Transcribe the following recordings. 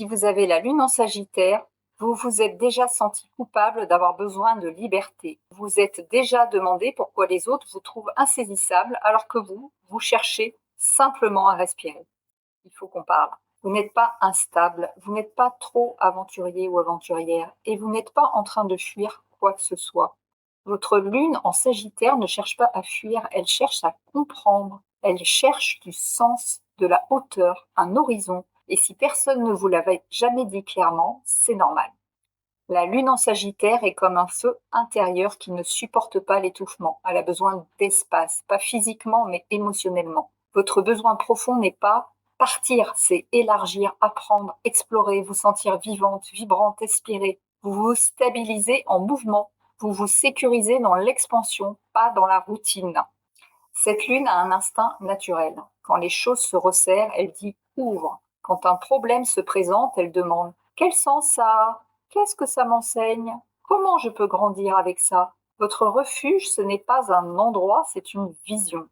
Si vous avez la lune en Sagittaire, vous vous êtes déjà senti coupable d'avoir besoin de liberté. Vous êtes déjà demandé pourquoi les autres vous trouvent insaisissable alors que vous cherchez simplement à respirer. Il faut qu'on parle. Vous n'êtes pas instable, vous n'êtes pas trop aventurier ou aventurière et vous n'êtes pas en train de fuir quoi que ce soit. Votre lune en Sagittaire ne cherche pas à fuir, elle cherche à comprendre. Elle cherche du sens, de la hauteur, un horizon. Et si personne ne vous l'avait jamais dit clairement, c'est normal. La lune en Sagittaire est comme un feu intérieur qui ne supporte pas l'étouffement. Elle a besoin d'espace, pas physiquement mais émotionnellement. Votre besoin profond n'est pas partir, c'est élargir, apprendre, explorer, vous sentir vivante, vibrante, respirer. Vous vous stabilisez en mouvement, vous vous sécurisez dans l'expansion, pas dans la routine. Cette lune a un instinct naturel. Quand les choses se resserrent, elle dit ouvre. Quand un problème se présente, elle demande quel sens ça a? Qu'est-ce que ça m'enseigne? Comment je peux grandir avec ça? Votre refuge, ce n'est pas un endroit, c'est une vision.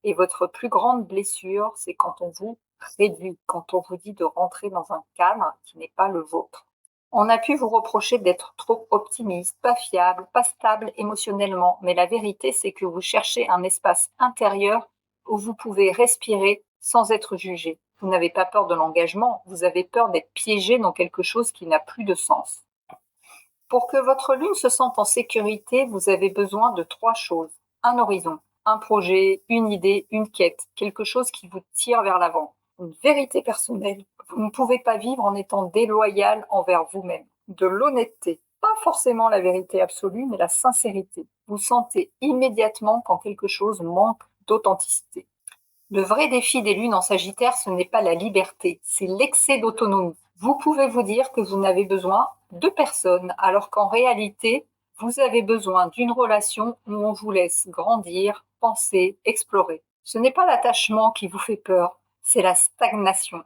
Et votre plus grande blessure, c'est quand on vous réduit, quand on vous dit de rentrer dans un cadre qui n'est pas le vôtre. On a pu vous reprocher d'être trop optimiste, pas fiable, pas stable émotionnellement, mais la vérité, c'est que vous cherchez un espace intérieur où vous pouvez respirer sans être jugé. Vous n'avez pas peur de l'engagement, vous avez peur d'être piégé dans quelque chose qui n'a plus de sens. Pour que votre lune se sente en sécurité, vous avez besoin de 3 choses. Un horizon, un projet, une idée, une quête, quelque chose qui vous tire vers l'avant. Une vérité personnelle. Vous ne pouvez pas vivre en étant déloyal envers vous-même. De l'honnêteté. Pas forcément la vérité absolue, mais la sincérité. Vous sentez immédiatement quand quelque chose manque d'authenticité. Le vrai défi des lunes en Sagittaire, ce n'est pas la liberté, c'est l'excès d'autonomie. Vous pouvez vous dire que vous n'avez besoin de personne, alors qu'en réalité, vous avez besoin d'une relation où on vous laisse grandir, penser, explorer. Ce n'est pas l'attachement qui vous fait peur, c'est la stagnation.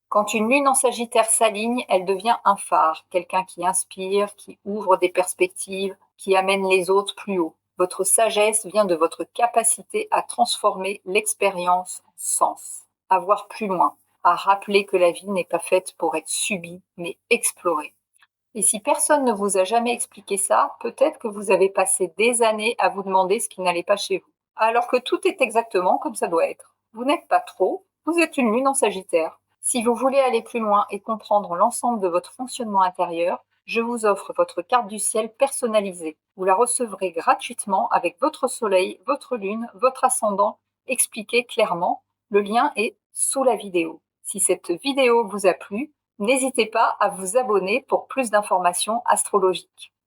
Quand une lune en Sagittaire s'aligne, elle devient un phare, quelqu'un qui inspire, qui ouvre des perspectives, qui amène les autres plus haut. Votre sagesse vient de votre capacité à transformer l'expérience en sens, à voir plus loin, à rappeler que la vie n'est pas faite pour être subie, mais explorée. Et si personne ne vous a jamais expliqué ça, peut-être que vous avez passé des années à vous demander ce qui n'allait pas chez vous. Alors que tout est exactement comme ça doit être. Vous n'êtes pas trop, vous êtes une lune en Sagittaire. Si vous voulez aller plus loin et comprendre l'ensemble de votre fonctionnement intérieur, je vous offre votre carte du ciel personnalisée. Vous la recevrez gratuitement avec votre soleil, votre lune, votre ascendant, expliqué clairement. Le lien est sous la vidéo. Si cette vidéo vous a plu, n'hésitez pas à vous abonner pour plus d'informations astrologiques.